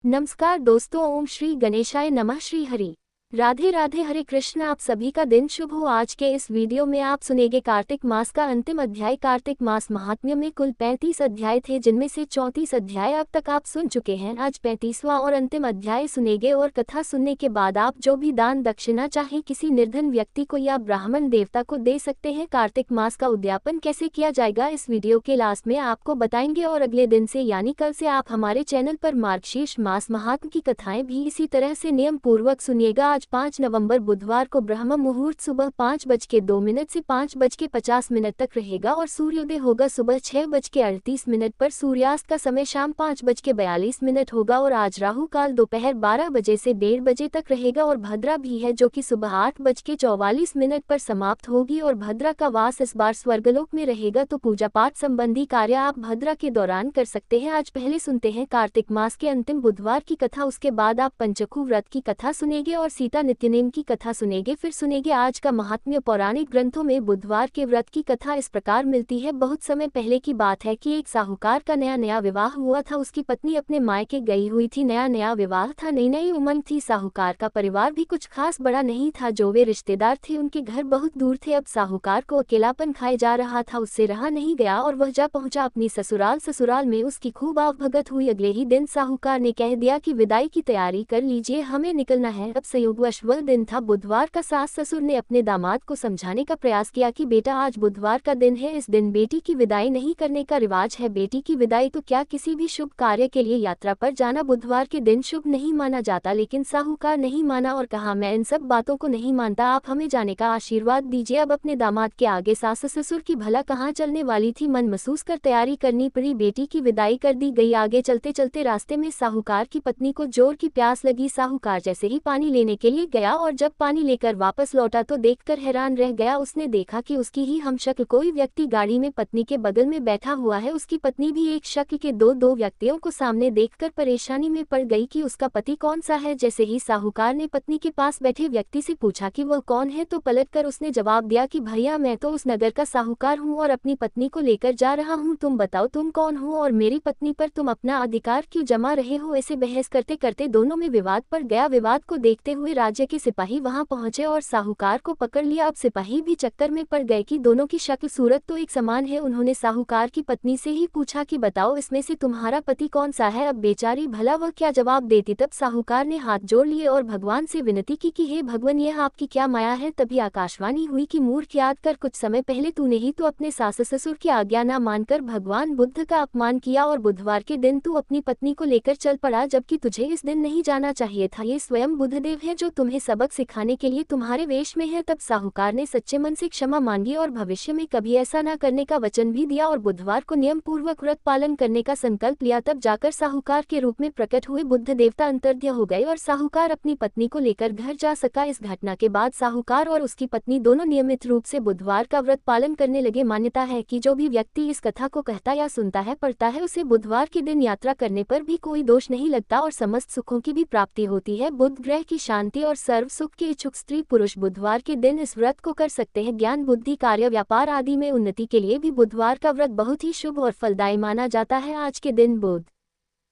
नमस्कार दोस्तों, ओम श्री गणेशाय नमः। श्री हरि राधे राधे, हरे कृष्ण। आप सभी का दिन शुभ हो। आज के इस वीडियो में आप सुनेंगे कार्तिक मास का अंतिम अध्याय। कार्तिक मास महात्म्य में कुल 35 अध्याय थे, जिनमें से 34 अध्याय अब तक आप सुन चुके हैं। आज 35वां और अंतिम अध्याय सुनेंगे और कथा सुनने के बाद आप जो भी दान दक्षिणा चाहे किसी निर्धन व्यक्ति को या ब्राह्मण देवता को दे सकते हैं। कार्तिक मास का उद्यापन कैसे किया जाएगा इस वीडियो के लास्ट में आपको बताएंगे, और अगले दिन से यानी कल से आप हमारे चैनल पर मार्गशीर्ष मास महात्म्य की कथाएं भी इसी तरह से नियम पूर्वक सुनिएगा। 5 नवंबर बुधवार को ब्रह्म मुहूर्त सुबह 5:02 से 5:50 तक रहेगा और सूर्योदय होगा सुबह 6:38 पर। सूर्यास्त का समय शाम 5:42 होगा और आज राहु काल दोपहर 12 बजे से 1:30 बजे तक रहेगा और भद्रा भी है, जो कि सुबह 8:44 पर समाप्त होगी। और भद्रा का वास इस बार स्वर्गलोक में रहेगा, तो पूजा पाठ संबंधी कार्य आप भद्रा के दौरान कर सकते हैं। आज पहले सुनते हैं कार्तिक मास के अंतिम बुधवार की कथा, उसके बाद आप पंचकू व्रत की कथा सुनेंगे और सीता नित्यनेम की कथा सुनेंगे। फिर सुनेंगे आज का महात्म्य। पौराणिक ग्रंथों में बुधवार के व्रत की कथा इस प्रकार मिलती है। बहुत समय पहले की बात है कि एक साहूकार का नया नया विवाह हुआ था। उसकी पत्नी अपने मायके गई हुई थी। नया नया विवाह था, नई नई उमंग थी। साहूकार का परिवार भी कुछ खास बड़ा नहीं था। जो वे रिश्तेदार थे उनके घर बहुत दूर थे। अब साहूकार को अकेलापन खाए जा रहा था, उससे रहा नहीं गया और वह जा पहुंचा अपनी ससुराल। ससुराल में उसकी खूब आवभगत हुई। अगले ही दिन साहूकार ने कह दिया कि विदाई की तैयारी कर लीजिए, हमें निकलना है। अब संयोगवश वह दिन था बुधवार का। सास ससुर ने अपने दामाद को समझाने का प्रयास किया कि बेटा, आज बुधवार का दिन है, इस दिन बेटी की विदाई नहीं करने का रिवाज है। बेटी की विदाई तो क्या, किसी भी शुभ कार्य के लिए यात्रा पर जाना बुधवार के दिन शुभ नहीं माना जाता। लेकिन साहूकार नहीं माना और कहा, मैं इन सब बातों को नहीं मानता, आप हमें जाने का आशीर्वाद दीजिए। अब अपने दामाद के आगे सास ससुर की भला कहाँ चलने वाली थी। मन महसूस कर तैयारी करनी पड़ी। बेटी की विदाई कर दी गई। आगे चलते चलते रास्ते में साहूकार की पत्नी को जोर की प्यास लगी। साहूकार जैसे ही पानी लेने के लिए गया और जब पानी लेकर वापस लौटा तो देखकर हैरान रह गया। उसने देखा कि उसकी ही हमशक्ल कोई व्यक्ति गाड़ी में पत्नी के बगल में बैठा हुआ है। उसकी पत्नी भी एक शक्ल के दो व्यक्तियों को सामने देखकर परेशानी में पड़ गई कि उसका पति कौन सा है। जैसे ही साहूकार ने पत्नी के पास बैठे व्यक्ति से पूछा कि वह कौन है, तो पलटकर उसने जवाब दिया कि भैया, मैं तो उस नगर का साहूकार हूँ और अपनी पत्नी को लेकर जा रहा हूँ। तुम बताओ तुम कौन हो और मेरी पत्नी पर तुम अपना अधिकार क्यों जमा रहे हो। ऐसे बहस करते करते दोनों में विवाद पड़ गया। विवाद को देखते हुए राज्य के सिपाही वहां पहुंचे और साहूकार को पकड़ लिया। अब सिपाही भी चक्कर में पड़ गए कि दोनों की शक्ल सूरत तो एक समान है। उन्होंने साहूकार की पत्नी से ही पूछा कि बताओ, इसमें से तुम्हारा पति कौन सा है। अब बेचारी भला वह क्या जवाब देती। तब साहूकार ने हाथ जोड़ लिए और भगवान से विनती की कि हे भगवान, यह आपकी क्या माया है। तभी आकाशवाणी हुई कि मूर्ख, याद कर, कुछ समय पहले तूने ही तो अपने सास ससुर की आज्ञा न मानकर भगवान बुद्ध का अपमान किया और बुधवार के दिन तू अपनी पत्नी को लेकर चल पड़ा, जबकि तुझे इस दिन नहीं जाना चाहिए था। ये स्वयं बुद्धदेव है जो तुम्हें सबक सिखाने के लिए तुम्हारे वेश में है। तब साहूकार ने सच्चे मन से क्षमा मांगी और भविष्य में कभी ऐसा न करने का वचन भी दिया और बुधवार को नियम पूर्वक व्रत पालन करने का संकल्प लिया। तब जाकर साहूकार के रूप में प्रकट हुए बुद्ध देवता अंतर्ध्य हो गए और साहूकार अपनी पत्नी को लेकर घर जा सका। इस घटना के बाद साहूकार और उसकी पत्नी दोनों नियमित रूप से बुधवार का व्रत पालन करने लगे। मान्यता है कि जो भी व्यक्ति इस कथा को कहता या सुनता है, पढ़ता है, उसे बुधवार के दिन यात्रा करने पर भी कोई दोष नहीं लगता और समस्त सुखों की भी प्राप्ति होती है। बुध ग्रह की शांति और सर्व सुख के इच्छुक स्त्री पुरुष बुधवार के दिन इस व्रत को कर सकते हैं। ज्ञान, बुद्धि, कार्य, व्यापार आदि में उन्नति के लिए भी बुधवार का व्रत बहुत ही शुभ और फलदायी माना जाता है। आज के दिन बुध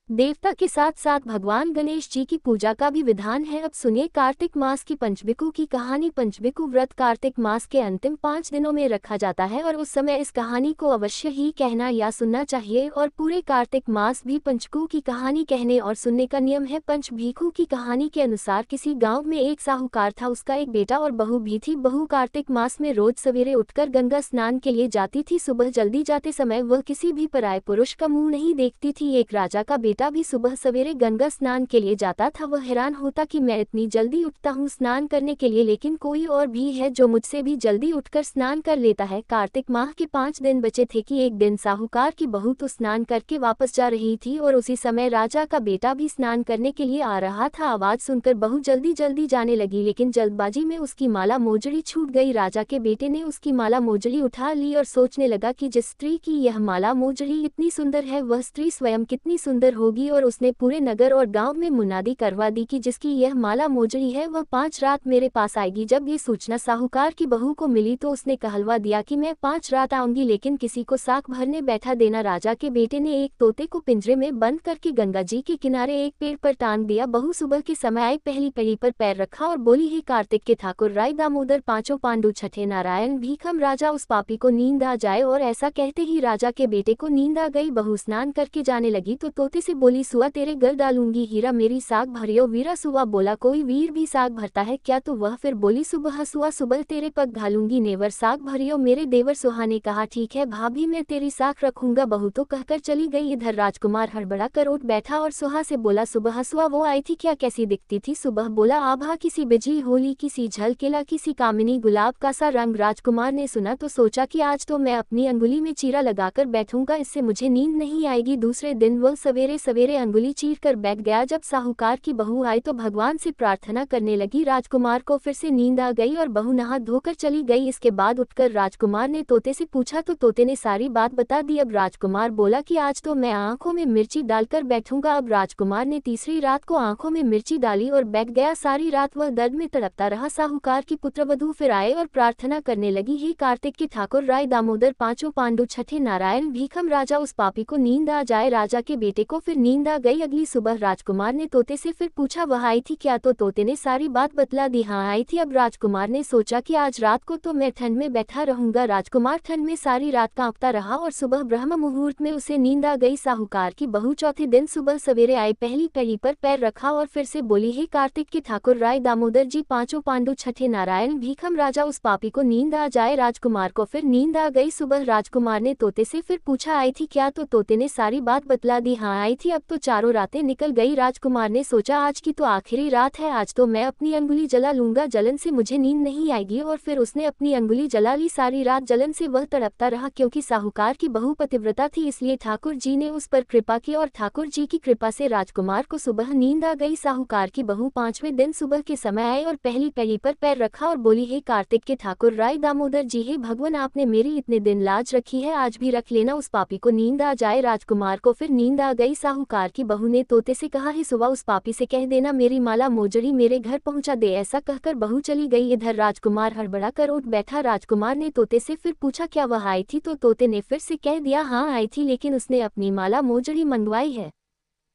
देवता के साथ साथ भगवान गणेश जी की पूजा का भी विधान है। अब सुनिए कार्तिक मास की पंचबिकु की कहानी। पंचबिकु व्रत कार्तिक मास के अंतिम 5 दिनों में रखा जाता है और उस समय इस कहानी को अवश्य ही कहना या सुनना चाहिए। और पूरे कार्तिक मास भी पंचकू की कहानी कहने और सुनने का नियम है। पंचभिकु की कहानी के अनुसार किसी गाँव में एक साहूकार था। उसका एक बेटा और बहू भी थी। बहू कार्तिक मास में रोज सवेरे उठकर गंगा स्नान के लिए जाती थी। सुबह जल्दी जाते समय वह किसी भी पराये पुरुष का मुंह नहीं देखती थी। एक राजा का बेटा भी सुबह सवेरे गंगा स्नान के लिए जाता था। वह हैरान होता कि मैं इतनी जल्दी उठता हूँ स्नान करने के लिए, लेकिन कोई और भी है जो मुझसे भी जल्दी उठकर स्नान कर लेता है। कार्तिक माह के 5 दिन बचे थे कि एक दिन साहूकार की बहू तो स्नान करके वापस जा रही थी और उसी समय राजा का बेटा भी स्नान करने के लिए आ रहा था। आवाज सुनकर बहू जल्दी जल्दी जाने लगी, लेकिन जल्दबाजी में उसकी माला मोजड़ी छूट गई। राजा के बेटे ने उसकी माला मोजड़ी उठा ली और सोचने लगा कि जिस स्त्री की यह माला मोजड़ी इतनी सुंदर है, वह स्त्री स्वयं कितनी सुंदर होगी और उसने पूरे नगर और गांव में मुनादी करवा दी कि जिसकी यह माला मोजड़ी है वह 5 रात मेरे पास आएगी। जब ये सूचना साहूकार की बहू को मिली तो उसने कहलवा दिया कि मैं 5 रात आऊंगी, लेकिन किसी को साख भरने बैठा देना। राजा के बेटे ने एक तोते को पिंजरे में बंद करके गंगा जी के किनारे एक पेड़ पर टांग दिया। बहू सुबह के समय आई, पहली पड़ी पर पैर रखा और बोली, हे कार्तिक के ठाकुर, राय दामोदर, पांचों पांडु, छठे नारायण, भीखम राजा, उस पापी को नींद आ जाए। और ऐसा कहते ही राजा के बेटे को नींद आ गई। बहू स्नान करके जाने लगी तो तोते से बोली, सुआ तेरे घर डालूंगी हीरा, मेरी साग भरियो वीरा। सुआ बोला, कोई वीर भी साग भरता है क्या? तो वह फिर बोली, सुबह सुआ सुबह तेरे पग घालूंगी नेवर, साग भरियो मेरे देवर। सुहा ने कहा, ठीक है भाभी, मैं तेरी साख रखूंगा। बहू तो कहकर चली गई। इधर राजकुमार हड़बड़ा कर उठ बैठा और सुहा से बोला, सुबह सुआ वो आई थी क्या, कैसी दिखती थी? सुबह बोला, आभा किसी बिजली होली, किसी झलकेला, किसी कामिनी गुलाब का सा रंग। राजकुमार ने सुना तो सोचा कि आज तो मैं अपनी अंगुली में चीरा लगाकर बैठूंगा, इससे मुझे नींद नहीं आएगी। दूसरे दिन वह सवेरे सवेरे अंगुली चीर कर बैठ गया। जब साहूकार की बहू आई तो भगवान से प्रार्थना करने लगी। राजकुमार को फिर से नींद आ गई और बहू नहा धोकर चली गई। इसके बाद उठकर राजकुमार ने तोते से पूछा तो तोते ने सारी बात बता दी। अब राजकुमार बोला कि आज तो मैं आंखों में मिर्ची डालकर बैठूंगा। अब राजकुमार ने तीसरी रात को आंखों में मिर्ची डाली और बैठ गया। सारी रात वह दर्द में तड़पता रहा। साहूकार की पुत्रवधू फिर आए और प्रार्थना करने लगी, हे कार्तिक के ठाकुर, राय दामोदर, पांचों पांडु, छठे नारायण, भीखम राजा, उस पापी को नींद आ जाए। राजा के बेटे को फिर नींद आ गई। अगली सुबह राजकुमार ने तोते से फिर पूछा, वह आई थी क्या? तो तोते ने सारी बात बतला दी, हाँ आई थी। अब राजकुमार ने सोचा कि आज रात को तो मैं ठंड में बैठा रहूंगा। राजकुमार ठंड में सारी रात कांपता रहा और सुबह ब्रह्म मुहूर्त में उसे नींद आ गई। साहूकार की बहू चौथे दिन सुबह सवेरे आई, पहली पैड़ी पर पैर रखा और फिर से बोली, हे कार्तिक के ठाकुर, राय दामोदर जी, पांचों पांडु, छठे नारायण, भीखम राजा, उस पापी को नींद आ जाए। राजकुमार को फिर नींद आ गई। सुबह राजकुमार ने तोते से फिर पूछा, आई थी क्या? तो तोते ने सारी बात बतला दी, हाँ आई थी। अब तो चारों रातें निकल गई। राजकुमार ने सोचा, आज की तो आखिरी रात है, आज तो मैं अपनी अंगुली जला लूंगा, जलन से मुझे नींद नहीं आएगी। और फिर उसने अपनी अंगुली जला ली। सारी रात जलन से वह तड़पता रहा। क्योंकि साहूकार की बहू पतिव्रता थी इसलिए ठाकुर जी ने उस पर कृपा की और ठाकुर जी की कृपा से राजकुमार को सुबह नींद आ गई। साहूकार की बहू 5वें दिन सुबह के समय आई और पहली पैड़ी पर पैर रखा और बोली, हे कार्तिक के ठाकुर, राय दामोदर जी, हे भगवान, आपने मेरी इतने दिन लाज रखी है, आज भी रख लेना, उस पापी को नींद आ जाए। राजकुमार को फिर नींद आ गई। साहूकार की बहू ने तोते से कहा, हे सुबह उस पापी से कह देना मेरी माला मोजड़ी मेरे घर पहुंचा दे। ऐसा कहकर बहू चली गई। इधर राजकुमार हड़बड़ा कर उठ बैठा। राजकुमार ने तोते से फिर पूछा, क्या वह आई थी? तो तोते ने फिर से कह दिया, हाँ आई थी, लेकिन उसने अपनी माला मोजड़ी मंगवाई है।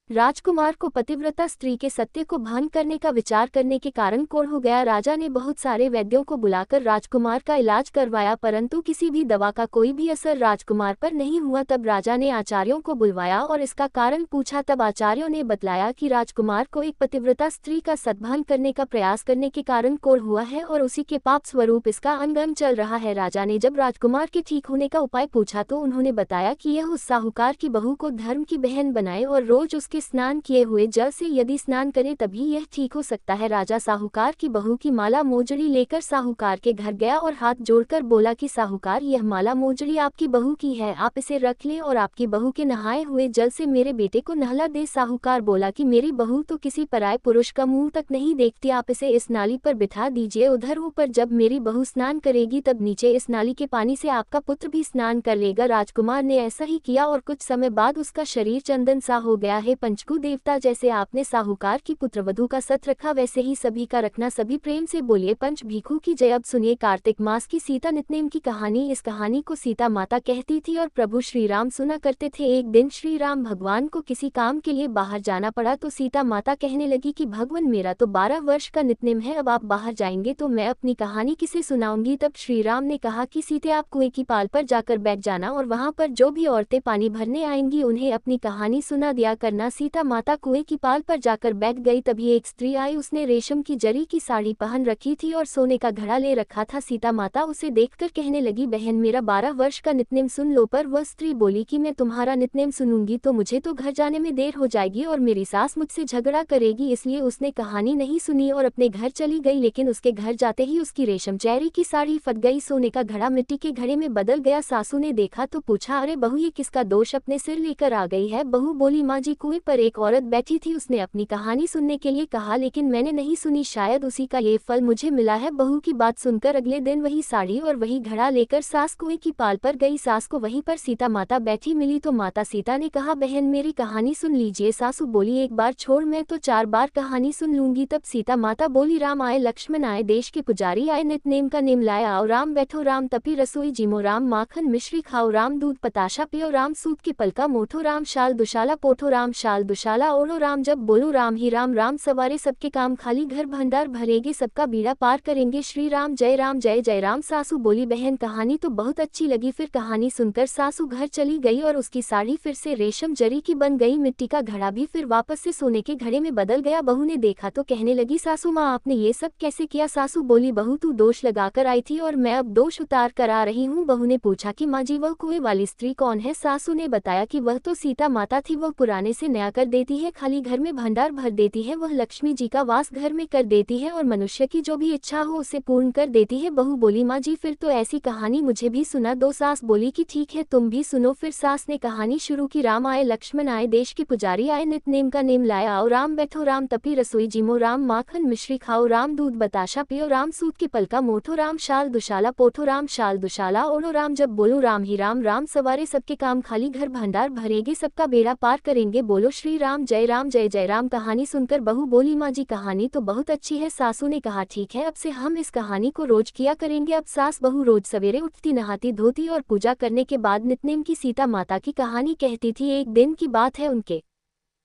राजकुमार को पतिव्रता स्त्री के सत्य को भान करने का विचार करने के कारण कोढ़ हो गया। राजा ने बहुत सारे वैद्यों को बुलाकर राजकुमार का इलाज करवाया, परंतु किसी भी दवा का कोई भी असर राजकुमार पर नहीं हुआ। तब राजा ने आचार्यों को बुलवाया और इसका कारण पूछा। तब आचार्यों ने बतलाया कि राजकुमार को एक पतिव्रता स्त्री का सद्भान करने का प्रयास करने के कारण कोढ़ हुआ है और उसी के पाप स्वरूप इसका अंग अंग चल रहा है। राजा ने जब राजकुमार के ठीक होने का उपाय पूछा तो उन्होंने बताया कि यह उस साहूकार की बहू को धर्म की बहन बनाए और रोज उसके स्नान किए हुए जल से यदि स्नान करे तभी यह ठीक हो सकता है। राजा साहूकार की बहू की माला मोजड़ी लेकर साहूकार के घर गया और हाथ जोड़कर बोला कि साहूकार, यह माला मोजड़ी आपकी बहू की है, आप इसे रख ले और आपकी बहू के नहाए हुए जल से मेरे बेटे को नहला दे। साहूकार बोला कि मेरी बहू तो किसी पराये पुरुष का मुंह तक नहीं देखती, आप इसे इस नाली पर बिठा दीजिए। उधर ऊपर जब मेरी बहू स्नान करेगी तब नीचे इस नाली के पानी से आपका पुत्र भी स्नान कर लेगा। राजकुमार ने ऐसा ही किया और कुछ समय बाद उसका शरीर चंदन सा हो गया है। पंचकू देवता, जैसे आपने साहूकार की पुत्रवधू का सत रखा वैसे ही सभी का रखना। सभी प्रेम से बोलिए पंच भीखू की जय। अब सुनिए कार्तिक मास की सीता नितनेम की कहानी। इस कहानी को सीता माता कहती थी और प्रभु श्री राम सुना करते थे। एक दिन श्री राम भगवान को किसी काम के लिए बाहर जाना पड़ा तो सीता माता कहने लगी कि भगवान, मेरा तो 12 वर्ष का नितनेम है, अब आप बाहर जाएंगे तो मैं अपनी कहानी किसे सुनाऊंगी? तब श्री राम ने कहा कि सीते, आप कुएं की पाल पर जाकर बैठ जाना और वहां पर जो भी औरतें पानी भरने आएंगी उन्हें अपनी कहानी सुना दिया करना। सीता माता कुएं की पाल पर जाकर बैठ गई। तभी एक स्त्री आई, उसने रेशम की जरी की साड़ी पहन रखी थी और सोने का घड़ा ले रखा था। सीता माता उसे देखकर कहने लगी, बहन मेरा 12 वर्ष का नितनेम सुन लो। पर वह स्त्री बोली कि मैं तुम्हारा नितनेम सुनूंगी तो मुझे तो घर जाने में देर हो जाएगी और मेरी सास मुझसे झगड़ा करेगी, इसलिए उसने कहानी नहीं सुनी और अपने घर चली गई। लेकिन उसके घर जाते ही उसकी रेशम चेरी की साड़ी फट गई, सोने का घड़ा मिट्टी के घड़े में बदल गया। सासू ने देखा तो पूछा, अरे बहू, ये किसका दोष अपने सिर लेकर आ गई है? बहू बोली, माँ जी, कुएं पर एक औरत बैठी थी। उसने अपनी कहानी सुनने के लिए कहा, लेकिन मैंने नहीं सुनी, शायद उसी का ये फल मुझे मिला है। बहू की बात सुनकर अगले दिन वही साड़ी और वही घड़ा लेकर सास कुएं की पाल पर गई। सास को वहीं पर सीता माता बैठी मिली तो माता सीता ने कहा, बहन मेरी कहानी सुन लीजिए। सासू बोली, एक बार छोड़, मैं तो 4 बार कहानी सुन लूंगी। तब सीता माता बोली, राम आए लक्ष्मण आए, देश के पुजारी आए, नित नेम का नेम लाए, आओ राम बैठो, राम तपी रसोई जिमो, राम माखन मिश्री खाओ, राम दूध पताशा पियो, राम सूत के पलका मोठो, राम शाल दुशाला पोठो, राम शाल दुशाला ओढ़ो, राम जब बोलो राम ही राम, राम सवारे सबके काम, खाली घर भंडार भरेगे, सबका बीड़ा पार करेंगे, श्री राम जय जय राम। सासू बोली, बहन कहानी तो बहुत अच्छी लगी। फिर कहानी सुनकर सासू घर चली गई और उसकी साड़ी फिर से रेशम जरी की बन गई, मिट्टी का घड़ा भी फिर वापस से सोने के घड़े में बदल गया। बहू ने देखा तो कहने लगी, सासू माँ आपने ये सब कैसे किया? सासू बोली, बहू तू दोष लगाकर आई थी और मैं अब दोष उतार कर आ रही हूँ। बहू ने पूछा कि माँ जी वह कुएं वाली स्त्री कौन है? सासू ने बताया कि वह तो सीता माता थी, वह पुराने से नया कर देती है, खाली घर में भंडार भर देती है, वह लक्ष्मी जी का वास घर में कर देती है और मनुष्य की जो भी इच्छा हो उसे पूर्ण कर देती है। बहू बोली, माँ जी फिर तो ऐसी कहानी मुझे भी सुना दो। सास बोली कि ठीक है तुम भी सुनो। फिर सास ने कहानी शुरू की, राम आए लक्ष्मण आए, देश के पुजारी आए, नित नेम का नेम लाए, आओ राम बैठो, राम तपी रसोई जिमो, राम माखन मिश्री खाओ, राम दूध बताशा पियो, राम सूत के पलका मोठो, राम शाल दुशाला पोठो, राम शाल दुशाला ओढ़ो, राम जब बोलो राम ही राम, राम सवारे सबके काम, खाली घर भंडार भरेगे, सबका बेड़ा पार करेंगे, बोलो श्री राम जय राम। कहानी सुनकर बहू बोली, माँ जी कहानी तो बहुत अच्छी है। सासू ने कहा, ठीक है अब से हम इस कहानी को रोज किया करेंगे। अब सास बहू रोज सवेरे उठती, नहाती धोती और पूजा करने के बाद नितनेम की सीता माता की कहानी कहती थी। एक दिन की बात है, उनके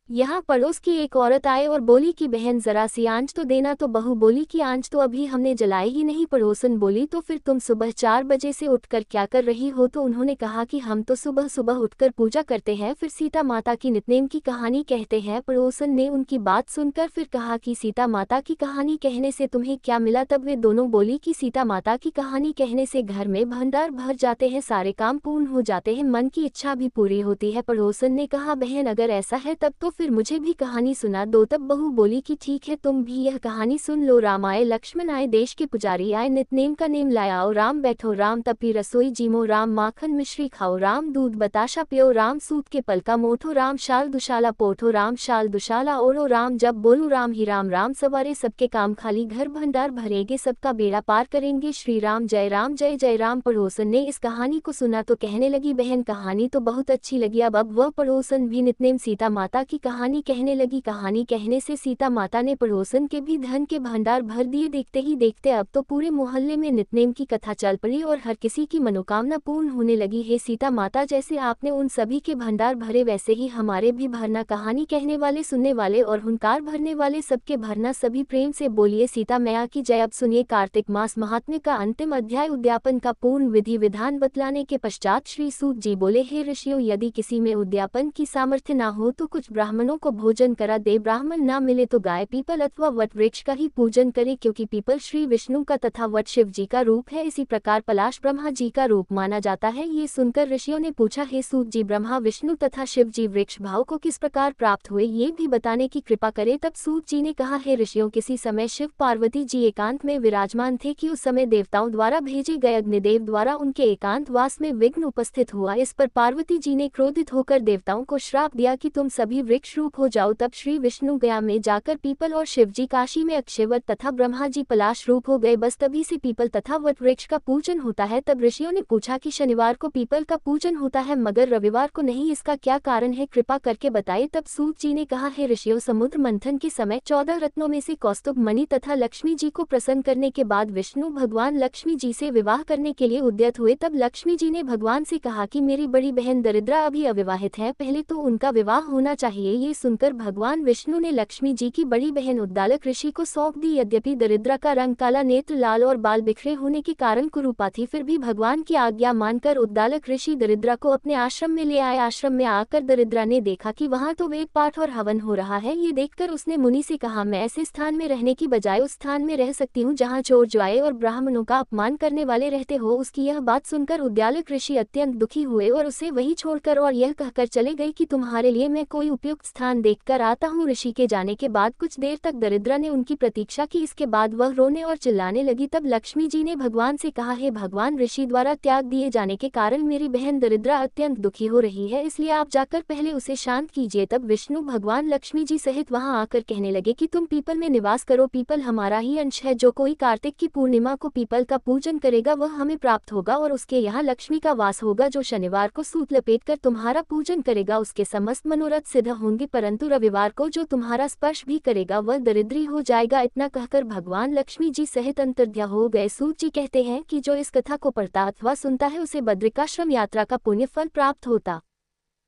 यहाँ पड़ोस की एक औरत आए और बोली कि बहन जरा सी आंच तो देना। तो बहू बोली कि आंच तो अभी हमने जलाई ही नहीं। पड़ोसन बोली, तो फिर तुम सुबह 4 बजे से उठकर क्या कर रही हो? तो उन्होंने कहा कि हम तो सुबह सुबह उठकर पूजा करते हैं, फिर सीता माता की नितनेम की कहानी कहते हैं। पड़ोसन ने उनकी बात सुनकर फिर कहा कि सीता माता की कहानी कहने से तुम्हें क्या मिला? तब वे दोनों बोली कि सीता माता की कहानी कहने से घर में भंडार भर जाते हैं, सारे काम पूर्ण हो जाते हैं, मन की इच्छा भी पूरी होती है। पड़ोसन ने कहा, बहन अगर ऐसा है तब तो फिर मुझे भी कहानी सुना दो। तब बहू बोली कि ठीक है तुम भी यह कहानी सुन लो। राम आए लक्ष्मण आए, देश के पुजारी आए, नित नेम का नेम लाए, आओ राम बैठो, राम तपी रसोई जिमो, राम माखन मिश्री खाओ, राम दूध बताशा पियो, राम सूत के पलका मोठो, राम शाल दुशाला पोठो, राम शाल दुशाला ओढ़ो, राम जब बोलो राम ही राम, राम सवारे सबके काम, खाली घर भंडार भरेगे, सबका बेड़ा पार करेंगे, श्री राम जय राम। पड़ोसन ने इस कहानी को सुना तो कहने लगी, बहन कहानी तो बहुत अच्छी लगी। अब वह पड़ोसन भी नितनेम सीता माता की कहानी कहने लगी। कहानी कहने से सीता माता ने पड़ोसन के भी धन के भंडार भर दिए। देखते ही देखते अब तो पूरे मोहल्ले में नितनेम की कथा चल पड़ी और हर किसी की मनोकामना पूर्ण होने लगी। हे सीता माता, जैसे आपने उन सभी के भंडार भरे वैसे ही हमारे भी भरना। कहानी कहने वाले, सुनने वाले और हुंकार भरने वाले सबके भरना। सभी प्रेम से बोलिए सीता मैया की जय। अब सुनिए कार्तिक मास महात्म्य का अंतिम अध्याय। उद्यापन का पूर्ण विधि विधान बतलाने के पश्चात श्री सूत जी बोले, हे ऋषियों, यदि किसी में उद्यापन की सामर्थ्य न हो तो कुछ ब्राह्मणों को भोजन करा दे। ब्राह्मण ना मिले तो गाय, पीपल अथवा वट वृक्ष का ही पूजन करे, क्योंकि पीपल श्री विष्णु का तथा वट शिव जी का रूप है। इसी प्रकार पलाश ब्रह्मा जी का रूप माना जाता है। ये सुनकर ऋषियों ने पूछा, हे सूत जी, ब्रह्मा विष्णु तथा शिव जी वृक्ष भाव को किस प्रकार प्राप्त हुए, ये भी बताने की कृपा करे। तब सूत जी ने कहा, हे ऋषियों, किसी समय शिव पार्वती जी एकांत में विराजमान थे कि उस समय देवताओं द्वारा भेजे गए अग्निदेव द्वारा उनके एकांत वास में विघ्न उपस्थित हुआ। इस पर पार्वती जी ने क्रोधित होकर देवताओं को श्राप दिया कि तुम सभी वृक्ष रूप हो जाओ। तब श्री विष्णु गया में जाकर पीपल और शिव जी काशी में अक्षयवट तथा ब्रह्मा जी पलाश रूप हो गए। बस तभी से पीपल तथा वट वृक्ष का पूजन होता है। तब ऋषियों ने पूछा कि शनिवार को पीपल का पूजन होता है मगर रविवार को नहीं, इसका क्या कारण है, कृपा करके बताइए। तब सूत जी ने कहा, हे ऋषियों, समुद्र मंथन के समय 14 रत्नों में से कौस्तुभ मणि तथा लक्ष्मी जी को प्रसन्न करने के बाद विष्णु भगवान लक्ष्मी जी से विवाह करने के लिए उद्यत हुए। तब लक्ष्मी जी ने भगवान से कहा कि मेरी बड़ी बहन दरिद्रा अभी अविवाहित है, पहले तो उनका विवाह होना चाहिए। ये सुनकर भगवान विष्णु ने लक्ष्मी जी की बड़ी बहन उद्दालक ऋषि को सौंप दी। यद्यपि दरिद्रा का रंग काला, नेत्र लाल और बाल बिखरे होने के कारण कुरूपा थी, फिर भी भगवान की आज्ञा मानकर उद्दालक ऋषि दरिद्रा को अपने आश्रम में ले आए। आश्रम में आकर दरिद्रा ने देखा कि वहां तो वेद पाठ और हवन हो रहा है। ये देखकर उसने मुनि से कहा, मैं ऐसे स्थान में रहने की बजाय उस स्थान में रह सकती हूँ जहाँ चोर जुआए और ब्राह्मणों का अपमान करने वाले रहते हो। उसकी यह बात सुनकर उद्दालक ऋषि अत्यंत दुखी हुए और उसे वही छोड़कर और यह कहकर चले गए कि तुम्हारे लिए मैं कोई उपयुक्त उपयुक्त स्थान देखकर आता हूँ। ऋषि के जाने के बाद कुछ देर तक दरिद्रा ने उनकी प्रतीक्षा की। इसके बाद वह रोने और चिल्लाने लगी। तब लक्ष्मी जी ने भगवान से कहा, हे भगवान, ऋषि द्वारा त्याग दिए जाने के कारण मेरी बहन दरिद्रा अत्यंत दुखी हो रही है, इसलिए आप जाकर पहले उसे शांत कीजिए। तब विष्णु भगवान लक्ष्मी जी सहित वहां आकर कहने लगे कि तुम पीपल में निवास करो, पीपल हमारा ही अंश है। जो कोई कार्तिक की पूर्णिमा को पीपल का पूजन करेगा वह हमें प्राप्त होगा और उसके यहाँ लक्ष्मी का वास होगा। जो शनिवार को सूत लपेटकर तुम्हारा पूजन करेगा उसके समस्त मनोरथ सिद्ध होंगे, परंतु रविवार को जो तुम्हारा स्पर्श भी करेगा वह दरिद्री हो जाएगा। इतना कहकर भगवान लक्ष्मी जी सहित अंतर्ध्यान हो गए। सूत जी कहते हैं कि जो इस कथा को पढ़ता अथवा सुनता है उसे बद्रिकाश्रम यात्रा का पुण्य फल प्राप्त होता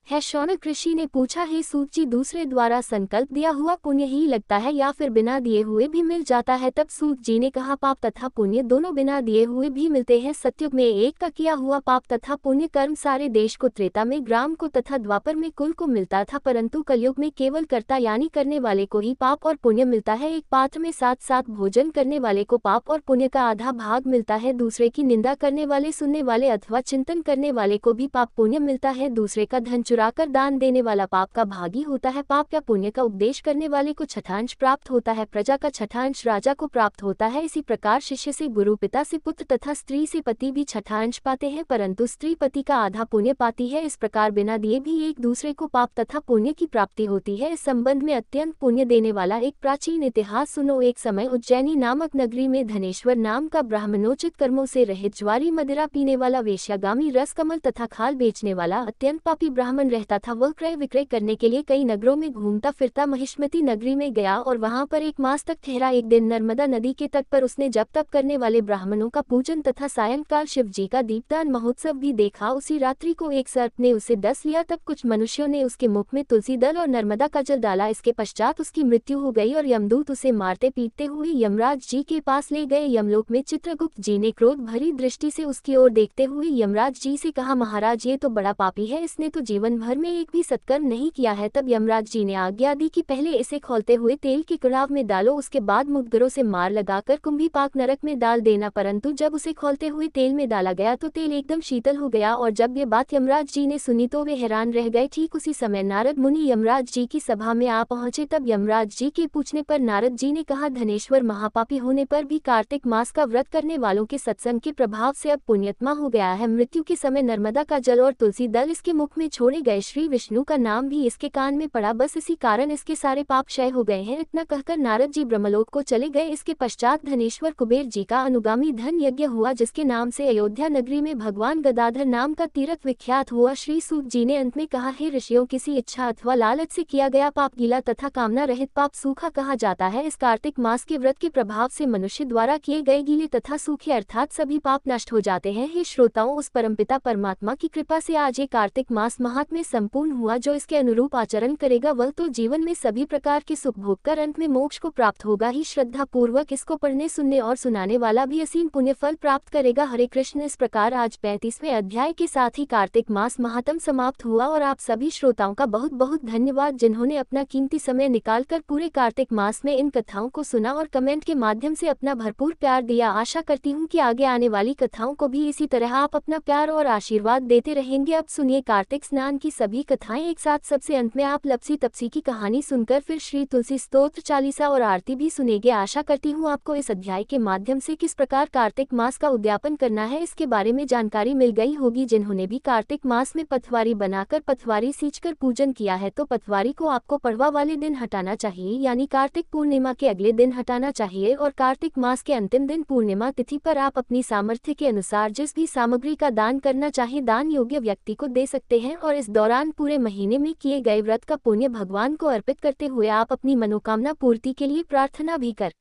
है। शौनक ऋषि ने पूछा, हे सूत जी, दूसरे द्वारा संकल्प दिया हुआ पुण्य ही लगता है या फिर बिना दिए हुए भी मिल जाता है? तब सूत जी ने कहा, पाप तथा पुण्य दोनों बिना दिए हुए भी मिलते हैं। सतयुग में एक का किया हुआ पाप तथा पुण्य कर्म सारे देश को, त्रेता में ग्राम को तथा द्वापर में कुल को मिलता था, परंतु कलयुग में केवल कर्ता यानी करने वाले को ही पाप और पुण्य मिलता है। एक पात्र में साथ साथ भोजन करने वाले को पाप और पुण्य का आधा भाग मिलता है। दूसरे की निंदा करने वाले, सुनने वाले अथवा चिंतन करने वाले को भी पाप पुण्य मिलता है। दूसरे का धन चुराकर दान देने वाला पाप का भागी होता है। पाप या पुण्य का उपदेश करने वाले को छठांश प्राप्त होता है, प्रजा का छठांश राजा को प्राप्त होता है। इसी प्रकार शिष्य से गुरु, पिता से पुत्र तथा स्त्री से पति भी छठांश पाते हैं, परंतु स्त्री पति का आधा पुण्य पाती है। इस प्रकार बिना दिए भी एक दूसरे को पाप तथा पुण्य की प्राप्ति होती है। इस संबंध में अत्यंत पुण्य देने वाला एक प्राचीन इतिहास सुनो। एक समय उज्जैनी नामक नगरी में धनेश्वर नाम का ब्राह्मणोचित कर्मों से रहित, ज्वारी मदिरा पीने वाला, वेश्यागामी, रसकमल तथा खाल बेचने वाला अत्यंत पापी ब्राह्मण रहता था। वह क्रय विक्रय करने के लिए कई नगरों में घूमता फिरता महिष्मती नगरी में गया और वहां पर एक मास तक ठहरा। एक दिन नर्मदा नदी के तट पर उसने जप तप करने वाले ब्राह्मणों का पूजन तथा सायंकाल शिव जी का दीपदान महोत्सव भी देखा। उसी रात्रि को एक सर्प ने उसे डस लिया। तब कुछ मनुष्यों ने उसके मुख में तुलसी दल और नर्मदा का जल डाला। इसके पश्चात उसकी मृत्यु हो गई और यमदूत उसे मारते पीटते हुए यमराज जी के पास ले गए। यमलोक में चित्रगुप्त जी ने क्रोध भरी दृष्टि से उसकी ओर देखते हुए यमराज जी से कहा, महाराज, ये तो बड़ा पापी है, इसने तो जीवन भर में एक भी सत्कर्म नहीं किया है। तब यमराज जी ने आज्ञा दी कि पहले इसे खौलते हुए तेल के कड़ाव में डालो, उसके बाद मुद्गरों से मार लगाकर कुंभीपाक नरक में डाल देना। परंतु जब उसे खौलते हुए तेल में डाला गया तो तेल एकदम शीतल हो गया और जब ये बात यमराज जी ने सुनी तो वे हैरान रह गए। ठीक उसी समय नारद मुनि यमराज जी की सभा में आ पहुंचे। तब यमराज जी के पूछने पर नारद जी ने कहा, धनेश्वर, महापापी होने पर भी कार्तिक मास का व्रत करने वालों के सत्संग के प्रभाव से अब पुण्यात्मा हो गया है। मृत्यु के समय नर्मदा का जल और तुलसी दल इसके मुख में छोड़े गए, श्री विष्णु का नाम भी इसके कान में पड़ा, बस इसी कारण इसके सारे पाप क्षय हो गए हैं। इतना कहकर नारद जी ब्रह्मलोक को चले गए। इसके पश्चात धनेश्वर कुबेर जी का अनुगामी धन यज्ञ हुआ, जिसके नाम से अयोध्या नगरी में भगवान गदाधर नाम का तीर्थ विख्यात हुआ। श्री सूत जी ने अंत में कहा, हे ऋषियों, किसी इच्छा अथवा लालच से किया गया पाप गीला तथा कामना रहित पाप सूखा कहा जाता है। इस कार्तिक मास के व्रत के प्रभाव से मनुष्य द्वारा किए गए गीले तथा सूखे अर्थात सभी पाप नष्ट हो जाते हैं। हे श्रोताओं, उस परमपिता परमात्मा की कृपा से आज ये कार्तिक मास महात्म्य संपूर्ण हुआ। जो इसके अनुरूप आचरण करेगा वह तो जीवन में सभी प्रकार के सुख भोग कर अंत में मोक्ष को प्राप्त होगा ही। श्रद्धा पूर्वक इसको पढ़ने, सुनने और सुनाने वाला भी असीम पुण्य फल प्राप्त करेगा। हरे कृष्ण। इस प्रकार आज 35वें अध्याय के साथ ही कार्तिक मास महात्म समाप्त हुआ और आप सभी श्रोताओं का बहुत बहुत धन्यवाद, जिन्होंने अपना कीमती समय निकालकर पूरे कार्तिक मास में इन कथाओं को सुना और कमेंट के माध्यम से अपना भरपूर प्यार दिया। आशा करती हूँ कि आगे आने वाली कथाओं को भी इसी तरह आप अपना प्यार और आशीर्वाद देते रहेंगे। अब सुनिए कार्तिक स्नान की सभी कथाएं एक साथ। सबसे अंत में आप लपसी तपसी की कहानी सुनकर फिर श्री तुलसी स्तोत्र, चालीसा और आरती भी सुनेंगे। आशा करती हूँ आपको इस अध्याय के माध्यम से किस प्रकार कार्तिक मास का उद्यापन करना है इसके बारे में जानकारी मिल गई होगी। जिन्होंने भी कार्तिक मास में पथवारी बनाकर पथवारी सींचकर पूजन किया है तो पथवारी को आपको पड़वा वाले दिन हटाना चाहिए, यानी कार्तिक पूर्णिमा के अगले दिन हटाना चाहिए। और कार्तिक मास के अंतिम दिन पूर्णिमा तिथि पर आप अपनी सामर्थ्य के अनुसार जिस भी सामग्री का दान करना चाहे दान योग्य व्यक्ति को दे सकते हैं। और इस दौरान पूरे महीने में किए गए व्रत का पुण्य भगवान को अर्पित करते हुए आप अपनी मनोकामना पूर्ति के लिए प्रार्थना भी कर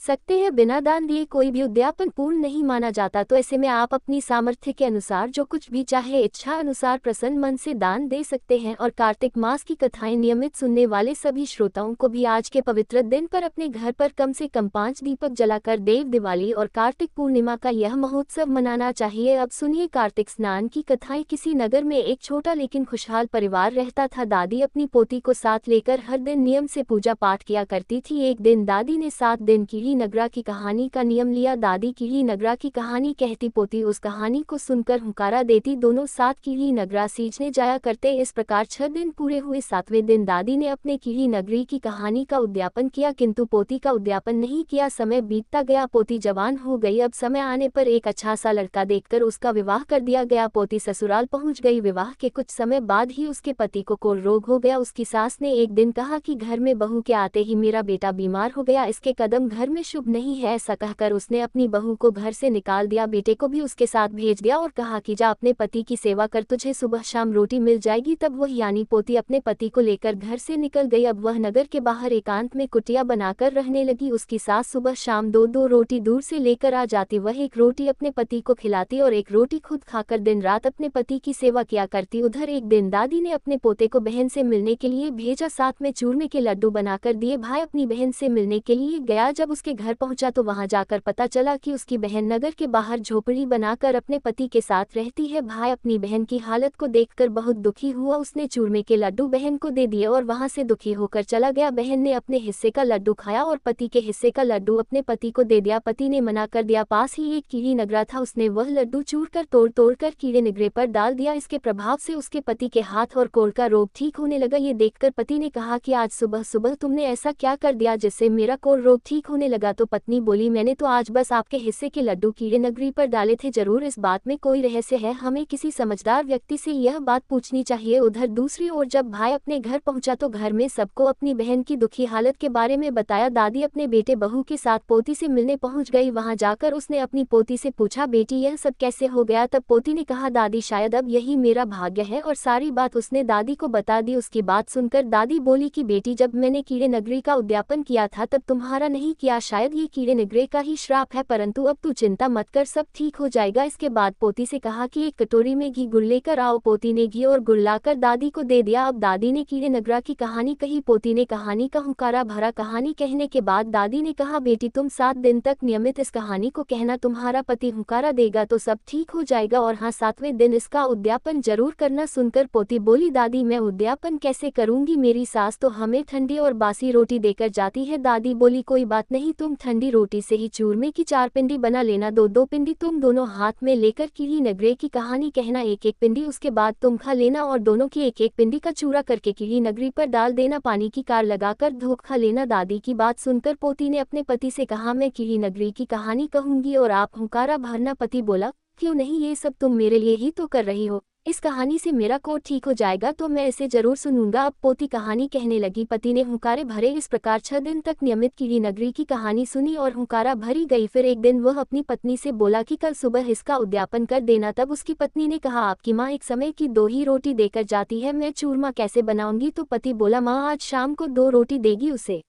सकते हैं। बिना दान दिए कोई भी उद्यापन पूर्ण नहीं माना जाता, तो ऐसे में आप अपनी सामर्थ्य के अनुसार जो कुछ भी चाहे इच्छा अनुसार प्रसन्न मन से दान दे सकते हैं। और कार्तिक मास की कथाएं नियमित सुनने वाले सभी श्रोताओं को भी आज के पवित्र दिन पर अपने घर पर कम से कम 5 दीपक जलाकर देव दिवाली और कार्तिक पूर्णिमा का यह महोत्सव मनाना चाहिए। अब सुनिए कार्तिक स्नान की कथाएं। किसी नगर में एक छोटा लेकिन खुशहाल परिवार रहता था। दादी अपनी पोती को साथ लेकर हर दिन नियम से पूजा पाठ किया करती थी। एक दिन दादी ने 7 दिन की कीड़ी नगरा की कहानी का नियम लिया। दादी कीड़ी नगरा की कहानी कहती, पोती उस कहानी को सुनकर हुंकारा देती। दोनों साथ कीड़ी नगरा सींचने जाया करते। इस प्रकार 6 दिन पूरे हुए। 7वें दिन दादी ने अपने कीड़ी नगरी की कहानी का उद्यापन किया, किंतु पोती का उद्यापन नहीं किया। समय बीतता गया, पोती जवान हो गई। अब समय आने पर एक अच्छा सा लड़का देखकर उसका विवाह कर दिया गया। पोती ससुराल पहुंच गई। विवाह के कुछ समय बाद ही उसके पति को कोढ़ रोग हो गया। उसकी सास ने एक दिन कहा कि घर में बहू के आते ही मेरा बेटा बीमार हो गया, इसके कदम घर में शुभ नहीं है। ऐसा कहकर उसने अपनी बहू को घर से निकाल दिया। बेटे को भी उसके साथ भेज दिया और कहा कि जा अपने पति की सेवा कर, तुझे सुबह शाम रोटी मिल जाएगी। तब वह यानी पोती अपने पति को लेकर घर से निकल गई। अब वह नगर के बाहर एकांत में कुटिया बनाकर रहने लगी। उसकी सास सुबह शाम 2-2 रोटी दूर से लेकर आ जाती। वह एक रोटी अपने पति को खिलाती और एक रोटी खुद खाकर दिन रात अपने पति की सेवा किया करती। उधर एक दिन दादी ने अपने पोते को बहन से मिलने के लिए भेजा, साथ में चूरमे के लड्डू बनाकर दिए। भाई अपनी बहन से मिलने के लिए गया। जब उसके घर पहुंचा तो वहां जाकर पता चला कि उसकी बहन नगर के बाहर झोपड़ी बनाकर अपने पति के साथ रहती है। भाई अपनी बहन की हालत को देखकर बहुत दुखी हुआ। उसने चूरमे के लड्डू बहन को दे दिए और वहां से दुखी होकर चला गया। बहन ने अपने हिस्से का लड्डू खाया और पति के हिस्से का लड्डू अपने पति को दे दिया। पति ने मना कर दिया। पास ही एक कीड़ी नगरा था, उसने वह लड्डू चूर कर तोड़ कर कीड़े निगरे पर डाल दिया। इसके प्रभाव से उसके पति के हाथ और कोढ़ का रोग ठीक होने लगा। ये देखकर पति ने कहा कि आज सुबह सुबह तुमने ऐसा क्या कर दिया जिससे मेरा कोढ़ रोग ठीक होने लगा। तो पत्नी बोली, मैंने तो आज बस आपके हिस्से के लड्डू कीड़े नगरी पर डाले थे, जरूर इस बात में कोई रहस्य है, हमें किसी समझदार व्यक्ति से यह बात पूछनी चाहिए। उधर दूसरी ओर जब भाई अपने घर पहुंचा तो घर में सबको अपनी बहन की दुखी हालत के बारे में बताया। दादी अपने बेटे बहू के साथ पोती से मिलने पहुंच गई। वहां जाकर उसने अपनी पोती से पूछा, बेटी यह सब कैसे हो गया। तब पोती ने कहा, दादी शायद अब यही मेरा भाग्य है, और सारी बात उसने दादी को बता दी। उसकी बात सुनकर दादी बोली कि बेटी जब मैंने कीड़े नगरी का उद्यापन किया था तब तुम्हारा नहीं किया, शायद ये कीड़े नगरे का ही श्राप है, परंतु अब तू चिंता मत कर, सब ठीक हो जाएगा। इसके बाद पोती से कहा कि एक कटोरी में घी गुड़ लेकर आओ। पोती ने घी और गुड़ लाकर दादी को दे दिया। अब दादी ने कीड़े नगरा की कहानी कही। पोती ने कहानी का हुंकारा भरा। कहानी कहने के बाद दादी ने कहा, बेटी तुम 7 दिन तक नियमित इस कहानी को कहना, तुम्हारा पति हुंकारा देगा तो सब ठीक हो जाएगा, और हाँ 7वें दिन इसका उद्यापन जरूर करना। सुनकर पोती बोली, दादी मैं उद्यापन कैसे करूंगी, मेरी सास तो हमें ठंडी और बासी रोटी देकर जाती है। दादी बोली, कोई बात नहीं, तुम ठंडी रोटी से ही चूरमे की 4 पिंडी बना लेना। 2-2 पिंडी तुम दोनों हाथ में लेकर कीड़ी नगरे की कहानी कहना, 1-1 पिंडी उसके बाद तुम खा लेना, और दोनों की 1-1 पिंडी का चूरा करके कीड़ी नगरी पर डाल देना। पानी की कार लगाकर धूप खा लेना। दादी की बात सुनकर पोती ने अपने पति से कहा, मैं कीड़ी नगरी की कहानी कहूंगी और आप हुंकारा भरना। पति बोला, क्यों नहीं, ये सब तुम मेरे लिए ही तो कर रही हो, इस कहानी से मेरा कोढ़ ठीक हो जाएगा तो मैं इसे जरूर सुनूंगा। अब पोती कहानी कहने लगी। पति ने हुंकारे भरे। इस प्रकार 6 दिन तक नियमित कीड़ी नगरी की कहानी सुनी और हुंकारा भरी गई। फिर एक दिन वह अपनी पत्नी से बोला कि कल सुबह इसका उद्यापन कर देना। तब उसकी पत्नी ने कहा, आपकी माँ एक समय की 2 ही रोटी देकर जाती है, मैं चूरमा कैसे बनाऊंगी। तो पति बोला, माँ आज शाम को 2 रोटी देगी, उसे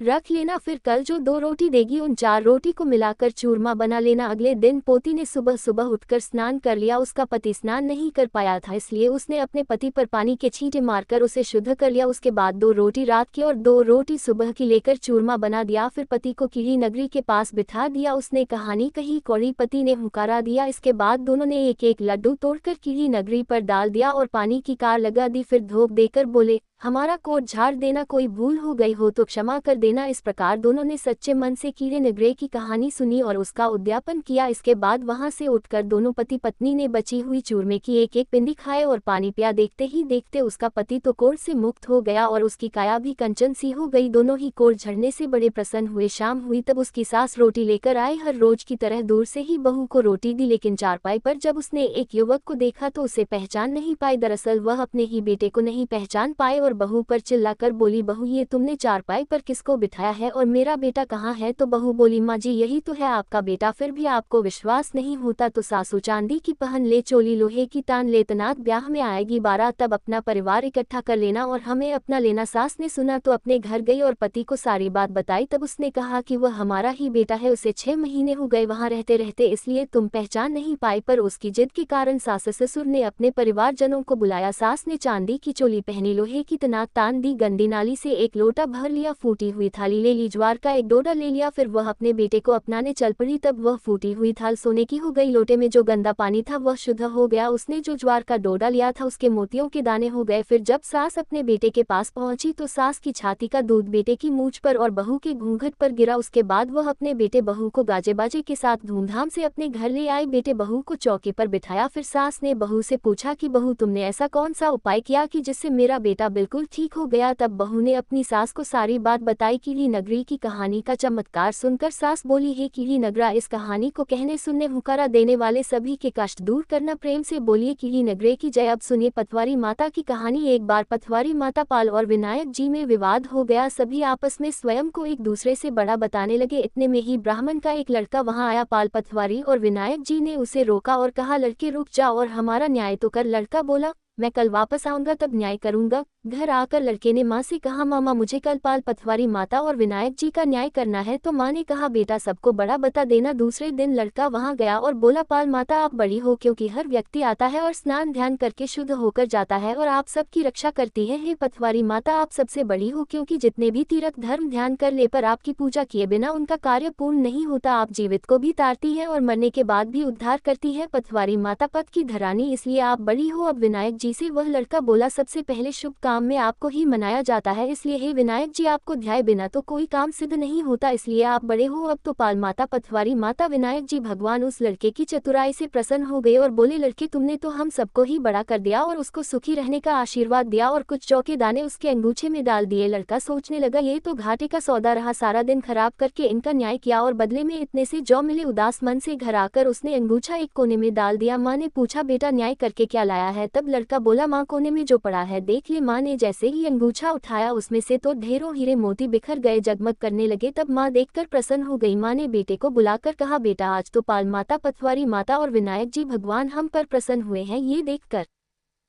रख लेना, फिर कल जो 2 रोटी देगी उन 4 रोटी को मिलाकर चूरमा बना लेना। अगले दिन पोती ने सुबह सुबह उठकर स्नान कर लिया। उसका पति स्नान नहीं कर पाया था, इसलिए उसने अपने पति पर पानी के छींटे मारकर उसे शुद्ध कर लिया। उसके बाद 2 रोटी रात की और 2 रोटी सुबह की लेकर चूरमा बना दिया। फिर पति को कीड़ी नगरी के पास बिठा दिया। उसने कहानी कही, कौड़ी पति ने हुंकारा दिया। इसके बाद दोनों ने 1-1 लड्डू तोड़कर कीड़ी नगरी पर डाल दिया और पानी की कार लगा दी। फिर धोख देकर बोले, हमारा कोढ़ झाड़ देना, कोई भूल हो गई हो तो क्षमा कर देना। इस प्रकार दोनों ने सच्चे मन से कीड़े नगरे की कहानी सुनी और उसका उद्यापन किया। इसके बाद वहां से उठकर दोनों पति पत्नी ने बची हुई चूरमे की 1-1 पिंडी खाए और पानी पिया। देखते ही देखते उसका पति तो कोढ़ से मुक्त हो गया और उसकी काया भी कंचन सी हो गई। दोनों ही कोढ़ झड़ने से बड़े प्रसन्न हुए। शाम हुई तब उसकी सास रोटी लेकर आए। हर रोज की तरह दूर से ही बहू को रोटी दी, लेकिन चारपाई पर जब उसने एक युवक को देखा तो उसे पहचान नहीं पाई। दरअसल वह अपने ही बेटे को नहीं पहचान पाए और बहू पर चिल्लाकर बोली, बहू ये तुमने चारपाई पर किसको बिठाया है और मेरा बेटा कहाँ है। तो बहू बोली, माँ जी यही तो है आपका बेटा। फिर भी आपको विश्वास नहीं होता तो सासू चांदी की पहन ले, चोली लोहे की तान ले, तनात ब्याह में आएगी बारात, तब अपना परिवार इकट्ठा कर लेना और हमें अपना लेना। सास ने सुना तो अपने घर गई और पति को सारी बात बताई। तब उसने कहा कि वह हमारा ही बेटा है, उसे 6 महीने हो गए वहाँ रहते रहते, इसलिए तुम पहचान नहीं पाई। पर उसकी जिद के कारण सास ससुर ने अपने परिवारजनों को बुलाया। सास ने चांदी की चोली पहनी, लोहे की इतना तान दी, गंदी नाली से एक लोटा भर लिया, फूटी हुई थाली ले ली, ज्वार का एक डोडा ले लिया, फिर वह अपने बेटे को अपनाने चल पड़ी। तब वह फूटी हुई थाल सोने की हो गई, लोटे में जो गंदा पानी था वह शुद्ध हो गया, उसने जो ज्वार का डोडा लिया था उसके मोतियों के दाने हो गए। फिर जब सास अपने बेटे के पास पहुंची तो सास की छाती का दूध बेटे की मूंछ पर और बहू के घूंघट पर गिरा। उसके बाद वह अपने बेटे बहू को गाजे बाजे के साथ धूमधाम से अपने घर ले आई। बेटे बहू को चौकी पर बिठाया, फिर सास ने बहू से पूछा कि बहू, तुमने ऐसा कौन सा उपाय किया कि जिससे मेरा बेटा बिल्कुल ठीक हो गया। तब बहू ने अपनी सास को सारी बात बताई। कीली नगरी की कहानी का चमत्कार सुनकर सास बोली, हे कीली नगरा, इस कहानी को कहने सुनने हुक्कारा देने वाले सभी के कष्ट दूर करना, प्रेम से बोलिए कीली नगरे की जय। अब सुनिए पथवारी माता की कहानी। एक बार पथवारी माता पाल और विनायक जी में विवाद हो गया। सभी आपस में स्वयं को एक दूसरे से बड़ा बताने लगे। इतने में ही ब्राह्मण का एक लड़का वहां आया। पाल, पथवारी और विनायक जी ने उसे रोका और कहा, लड़के रुक जाओ और हमारा न्याय तो कर। लड़का बोला, मैं कल वापस आऊंगा तब न्याय करूंगा। घर आकर लड़के ने माँ से कहा, मामा मुझे कल पाल, पथवारी माता और विनायक जी का न्याय करना है। तो माँ ने कहा, बेटा सबको बड़ा बता देना। दूसरे दिन लड़का वहां गया और बोला, पाल माता आप बड़ी हो, क्योंकि हर व्यक्ति आता है और स्नान ध्यान करके शुद्ध होकर जाता है और आप सबकी रक्षा करती है। हे पथवारी माता, आप सबसे बड़ी हो, क्योंकि जितने भी तीर्थ धर्म ध्यान कर ले पर आपकी पूजा किए बिना उनका कार्य पूर्ण नहीं होता। आप जीवित को भी तारती है और मरने के बाद भी उद्धार करती है। पथवारी माता पद की धरानी, इसलिए आप बड़ी हो। अब विनायक जी से वह लड़का बोला, सबसे पहले शुभ काम में आपको ही मनाया जाता है, इसलिए हे विनायक जी, आपको ध्याए बिना तो कोई काम सिद्ध नहीं होता, इसलिए आप बड़े हो। अब तो पाल माता, पथवारी माता, विनायक जी भगवान उस लड़के की चतुराई से प्रसन्न हो गए और बोले, लड़के तुमने तो हम सबको ही बड़ा कर दिया और उसको सुखी रहने का आशीर्वाद दिया और कुछ जौ के दाने उसके अंगूछे में डाल दिए। लड़का सोचने लगा, ये तो घाटे का सौदा रहा, सारा दिन खराब करके इनका न्याय किया और बदले में इतने से जौ मिले। उदास मन से घर आकर उसने अंगूछा एक कोने में डाल दिया। माँ ने पूछा, बेटा न्याय करके क्या लाया है। तब लड़का बोला, माँ कोने में जो पड़ा है देख ले। माँ ने जैसे ही अंगूछा उठाया उसमें से तो ढेरों हीरे मोती बिखर गए, जगमग करने लगे। तब माँ देखकर प्रसन्न हो गई। माँ ने बेटे को बुलाकर कहा, बेटा आज तो पाल माता, पथवारी माता और विनायक जी भगवान हम पर प्रसन्न हुए हैं। ये देखकर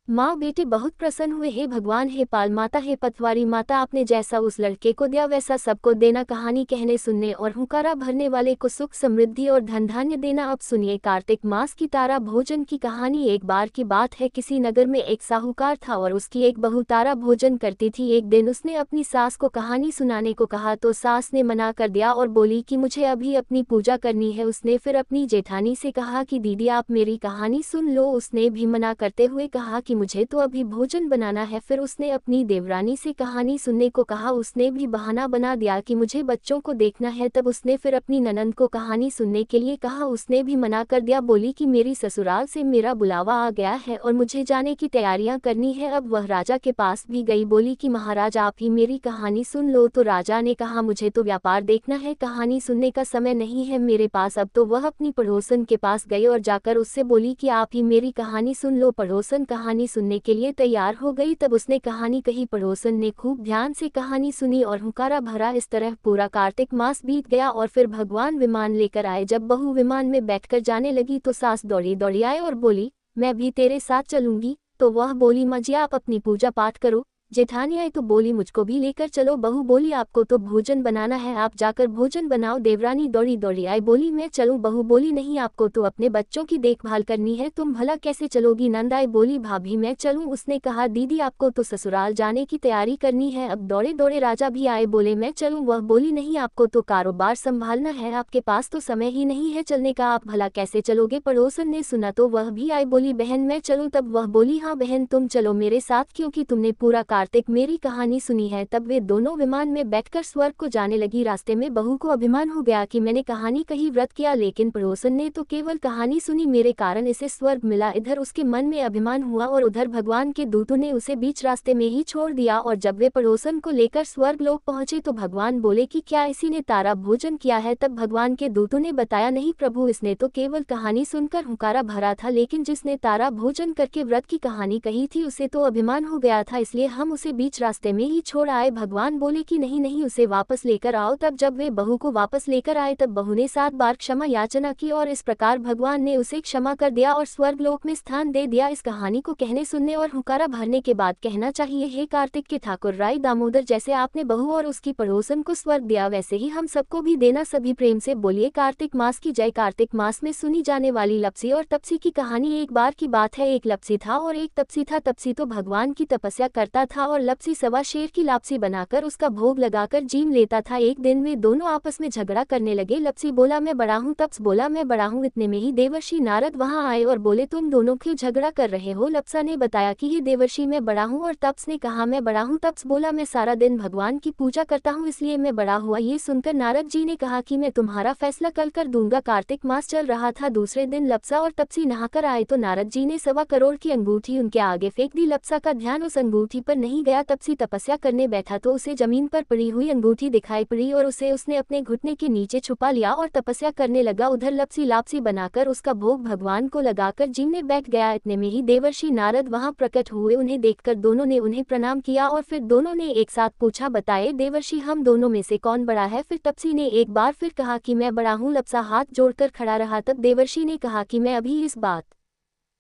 माँ बेटे बहुत प्रसन्न हुए। हे भगवान, हे पाल माता, हे पथवारी माता, आपने जैसा उस लड़के को दिया वैसा सबको देना। कहानी कहने सुनने और हुंकारा भरने वाले को सुख समृद्धि और धन धान्य देना। अब सुनिए कार्तिक मास की तारा भोजन की कहानी। एक बार की बात है, किसी नगर में एक साहूकार था और उसकी एक बहू तारा भोजन करती थी। एक दिन उसने अपनी सास को कहानी सुनाने को कहा तो सास ने मना कर दिया और बोली कि मुझे अभी अपनी पूजा करनी है। उसने फिर अपनी जेठानी से कहा कि दीदी आप मेरी कहानी सुन लो। उसने भी मना करते हुए कहा कि मुझे तो अभी भोजन बनाना है। फिर उसने अपनी देवरानी से कहानी सुनने को कहा, उसने भी बहाना बना दिया कि मुझे बच्चों को देखना है। तब उसने फिर अपनी ननंद को कहानी सुनने के लिए कहा, उसने भी मना कर दिया, बोली कि मेरी ससुराल से मेरा बुलावा आ गया है और मुझे जाने की तैयारियां करनी है। अब वह राजा के पास भी गई, बोली कि महाराज आप ही मेरी कहानी सुन लो। तो राजा ने कहा, मुझे तो व्यापार देखना है, कहानी सुनने का समय नहीं है मेरे पास। अब तो वह अपनी पड़ोसन के पास गई और जाकर उससे बोली कि आप ही मेरी कहानी सुन लो। पड़ोसन कहानी सुनने के लिए तैयार हो गई। तब उसने कहानी कही, पड़ोसन ने खूब ध्यान से कहानी सुनी और हुंकारा भरा। इस तरह पूरा कार्तिक मास बीत गया और फिर भगवान विमान लेकर आए। जब बहू विमान में बैठकर जाने लगी तो सास दौड़ी दौड़ी आए और बोली, मैं भी तेरे साथ चलूंगी। तो वह बोली, माँ जी आप अपनी पूजा पाठ करो। जेठानी आई तो बोली, मुझको भी लेकर चलो। बहू बोली, आपको तो भोजन बनाना है, आप जाकर भोजन बनाओ। देवरानी दौड़ी दौड़ी आई, बोली मैं चलूं। बहू बोली, नहीं आपको तो अपने बच्चों की देखभाल करनी है, तुम भला कैसे चलोगी। नंद आई, बोली भाभी मैं चलूं। उसने कहा, दीदी आपको तो ससुराल जाने की तैयारी करनी है। अब दौड़े दौड़े राजा भी आए, बोले मैं चलूं। वह बोली, नहीं आपको तो कारोबार संभालना है, आपके पास तो समय ही नहीं है चलने का, आप भला कैसे चलोगे। पड़ोसन ने सुना तो वह भी आई, बोली बहन मैं चलूं। तब वह बोली, हाँ बहन तुम चलो मेरे साथ, क्योंकि तुमने पूरा कार्तिक मेरी कहानी सुनी है। तब वे दोनों विमान में बैठकर स्वर्ग को जाने लगी। रास्ते में बहू को अभिमान हो गया कि मैंने कहानी कही, व्रत किया, लेकिन पड़ोसन ने तो केवल कहानी सुनी, मेरे कारण इसे स्वर्ग मिला। इधर उसके मन में अभिमान हुआ और उधर भगवान के दूतों ने उसे बीच रास्ते में ही छोड़ दिया। और जब वे पड़ोसन को लेकर स्वर्ग लोक पहुंचे तो भगवान बोले कि क्या इसी ने तारा भोजन किया है। तब भगवान के दूतों ने बताया, नहीं प्रभु, इसने तो केवल कहानी सुनकर हुंकारा भरा था, लेकिन जिसने तारा भोजन करके व्रत की कहानी कही थी उसे तो अभिमान हो गया था, इसलिए हम उसे बीच रास्ते में ही छोड़ आए। भगवान बोले कि नहीं नहीं, उसे वापस लेकर आओ। तब जब वे बहू को वापस लेकर आए तब बहू ने 7 बार क्षमा याचना की और इस प्रकार भगवान ने उसे क्षमा कर दिया और स्वर्ग लोक में स्थान दे दिया। इस कहानी को कहने सुनने और हुंकारा भरने के बाद कहना चाहिए, हे कार्तिक के ठाकुर राय दामोदर, जैसे आपने बहू और उसकी पड़ोसन को स्वर्ग दिया वैसे ही हम सबको भी देना। सभी प्रेम से बोलिए कार्तिक मास की जय। कार्तिक मास में सुनी जाने वाली लपसी और तपसी की कहानी। एक बार की बात है, एक लपसी था और एक तपसी था। तपसी तो भगवान की तपस्या करता था था और लपसी सवा शेर की लापसी बनाकर उसका भोग लगाकर जीम लेता था। एक दिन वे दोनों आपस में झगड़ा करने लगे। लपसी बोला मैं बड़ा हूँ, तप्स बोला मैं बड़ा हूँ। इतने में ही देवर्षि नारद वहां आए और बोले तुम दोनों क्यों झगड़ा कर रहे हो। लपसा ने बताया कि ये देवर्षि मैं बड़ा हूँ, और तप्स ने कहा मैं बड़ा हूँ। तप्स बोला मैं सारा दिन भगवान की पूजा करता हूँ इसलिए मैं बड़ा हुआ। ये सुनकर नारद जी ने कहा कि मैं तुम्हारा फैसला कल कर दूंगा। कार्तिक मास चल रहा था। दूसरे दिन लपसा और तपसी नहाकर आए तो नारद जी ने 1.25 करोड़ की अंगूठी उनके आगे फेंक दी। लपसा का ध्यान उस अंगूठी पर नहीं गया। तपसी तपस्या करने बैठा तो उसे जमीन पर पड़ी हुई अंगूठी दिखाई पड़ी और उसने अपने घुटने के नीचे छुपा लिया और तपस्या करने लगा। उधर लपसी लापसी बनाकर उसका भोग भगवान को लगाकर जीमने बैठ गया। इतने में ही देवर्षि नारद वहां प्रकट हुए। उन्हें देखकर दोनों ने उन्हें प्रणाम किया और फिर दोनों ने एक साथ पूछा बताए देवर्षि हम दोनों में से कौन बड़ा है। फिर तपसी ने एक बार फिर कहा कि मैं बड़ा हूँ। लपसा हाथ जोड़कर खड़ा रहा। तब देवर्षि ने कहा कि मैं अभी इस बात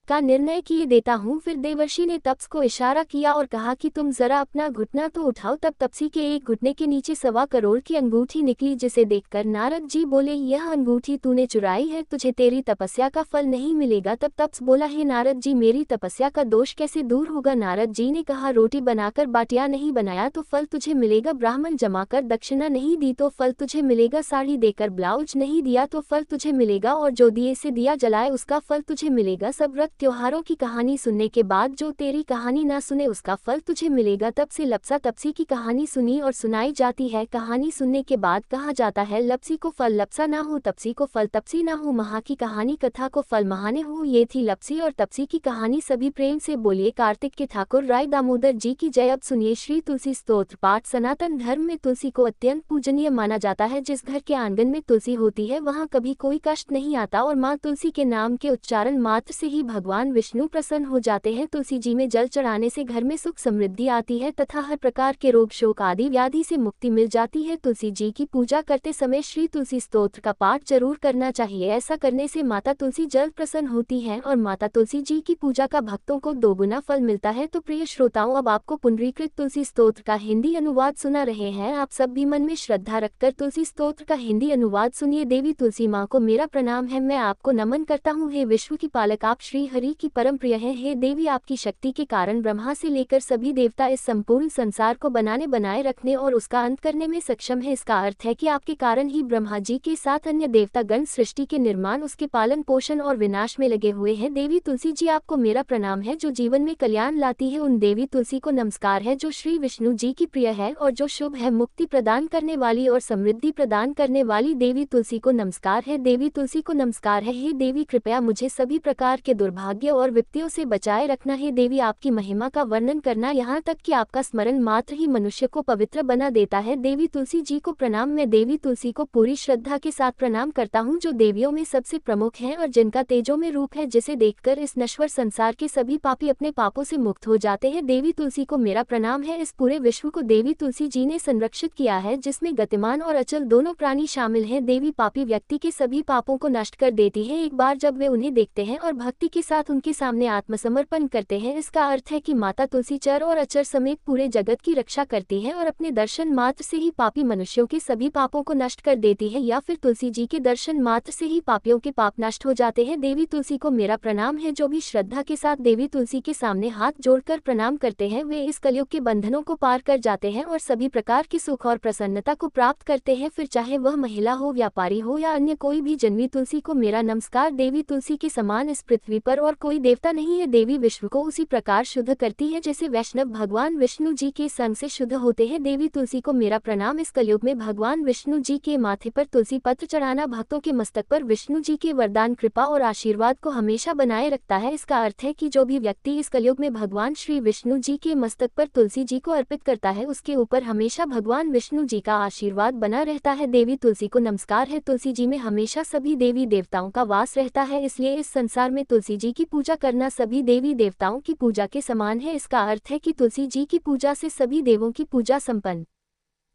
का निर्णय किए देता हूँ। फिर देवर्षि ने तप्स को इशारा किया और कहा कि तुम जरा अपना घुटना तो उठाओ। तब तपसी के एक घुटने के नीचे 1.25 करोड़ की अंगूठी निकली, जिसे देखकर नारद जी बोले यह अंगूठी तूने चुराई है, तुझे तेरी तपस्या का फल नहीं मिलेगा। तब तप्स बोला हे नारद जी मेरी तपस्या का दोष कैसे दूर होगा। नारद जी ने कहा रोटी बनाकर बाटिया नहीं बनाया तो फल तुझे मिलेगा, ब्राह्मण जमाकर दक्षिणा नहीं दी तो फल तुझे मिलेगा, साड़ी देकर ब्लाउज नहीं दिया तो फल तुझे मिलेगा, और जो दिए से दिया जलाए उसका फल तुझे मिलेगा। सब व्रत त्योहारों की कहानी सुनने के बाद जो तेरी कहानी ना सुने उसका फल तुझे मिलेगा। तब से लपसा तपसी की कहानी सुनी और सुनाई जाती है। कहानी सुनने के बाद कहा जाता है लपसी को फल लपसा ना हो, तपसी को फल तपसी ना हो, महा की कहानी कथा को फल महाने हो। ये थी लपसी और तपसी की कहानी। सभी प्रेम से बोलिए कार्तिक के ठाकुर राय दामोदर जी की जय। अब सुनिए श्री तुलसी स्तोत्र पाठ। सनातन धर्म में तुलसी को अत्यंत पूजनीय माना जाता है। जिस घर के आंगन में तुलसी होती है वहाँ कभी कोई कष्ट नहीं आता और माँ तुलसी के नाम के उच्चारण मात्र से ही भगवान विष्णु प्रसन्न हो जाते हैं। तुलसी जी में जल चढ़ाने से घर में सुख समृद्धि आती है तथा हर प्रकार के रोग शोक आदि व्याधि से मुक्ति मिल जाती है। तुलसी जी की पूजा करते समय श्री तुलसी स्तोत्र का पाठ जरूर करना चाहिए। ऐसा करने से माता तुलसी जल्द प्रसन्न होती है और माता तुलसी जी की पूजा का भक्तों को दोगुना फल मिलता है। तो प्रिय श्रोताओं, अब आपको पुंडरीकृत तुलसी स्तोत्र का हिंदी अनुवाद सुना रहे हैं। आप सब भी मन में श्रद्धा रखकर तुलसी स्तोत्र का हिंदी अनुवाद सुनिए। देवी तुलसी माँ को मेरा प्रणाम है, मैं आपको नमन करता हूँ। हे विश्व की पालक, आप श्री हरि की परम प्रिय है। हे देवी, आपकी शक्ति के कारण ब्रह्मा से लेकर सभी देवता इस संपूर्ण संसार को बनाए रखने और उसका अंत करने में सक्षम है। इसका अर्थ है कि आपके कारण ही ब्रह्मा जी के साथ अन्य देवता गण सृष्टि के निर्माण, उसके पालन पोषण और विनाश में लगे हुए हैं। देवी तुलसी जी आपको मेरा प्रणाम है, जो जीवन में कल्याण लाती है। उन देवी तुलसी को नमस्कार है जो श्री विष्णु जी की प्रिय है और जो शुभ है, मुक्ति प्रदान करने वाली और समृद्धि प्रदान करने वाली देवी तुलसी को नमस्कार है। देवी तुलसी को नमस्कार है। हे देवी, कृपया मुझे सभी प्रकार के दुर्भाग्य और विपत्तियों से बचाए रखना है। देवी, आपकी महिमा का वर्णन करना, यहाँ तक कि आपका स्मरण मात्र ही मनुष्य को पवित्र बना देता है। देवी तुलसी जी को प्रणाम। मैं देवी तुलसी को पूरी श्रद्धा के साथ प्रणाम करता हूँ, जो देवियों में सबसे प्रमुख है और जिनका तेजो में रूप है, जिसे देखकर इस नश्वर संसार के सभी पापी अपने पापों से मुक्त हो जाते हैं। देवी तुलसी को मेरा प्रणाम है। इस पूरे विश्व को देवी तुलसी जी ने संरक्षित किया है, जिसमें गतिमान और अचल दोनों प्राणी शामिल हैं। देवी पापी व्यक्ति के सभी पापों को नष्ट कर देती है एक बार जब वे उन्हें देखते हैं और भक्ति के साथ उनके सामने आत्मसमर्पण करते हैं। इसका अर्थ है कि माता तुलसी चर और अचर समेत पूरे जगत की रक्षा करती है और अपने दर्शन मात्र से ही पापी मनुष्यों के सभी पापों को नष्ट कर देती है, या फिर तुलसी जी के दर्शन मात्र से ही पापियों के पाप नष्ट हो जाते हैं। देवी तुलसी को मेरा प्रणाम है। जो भी श्रद्धा के साथ देवी तुलसी के सामने हाथ जोड़कर प्रणाम करते हैं वे इस कलयुग के बंधनों को पार कर जाते हैं और सभी प्रकार की सुख और प्रसन्नता को प्राप्त करते हैं, फिर चाहे वह महिला हो, व्यापारी हो या अन्य कोई भी। जन्मी तुलसी को मेरा नमस्कार। देवी तुलसी के समान इस पृथ्वी पर और कोई देवता नहीं है। देवी विश्व को उसी प्रकार शुद्ध करती है जैसे वैष्णव भगवान विष्णु जी के संग से शुद्ध होते हैं। देवी तुलसी को मेरा प्रणाम। इस कलयुग में भगवान विष्णु जी के माथे पर तुलसी पत्र चढ़ाना भक्तों के मस्तक पर विष्णु जी के वरदान, कृपा और आशीर्वाद को हमेशा बनाए रखता है। इसका अर्थ है कि जो भी व्यक्ति इस कलयुग में भगवान श्री विष्णु जी के मस्तक पर तुलसी जी को अर्पित करता है उसके ऊपर हमेशा भगवान विष्णु जी का आशीर्वाद बना रहता है। देवी तुलसी को नमस्कार है। तुलसी जी में हमेशा सभी देवी देवताओं का वास रहता है, इसलिए इस संसार में तुलसी जी की पूजा करना सभी देवी देवताओं की पूजा के समान है। इसका अर्थ है कि तुलसी जी की पूजा से सभी देवों की पूजा संपन्न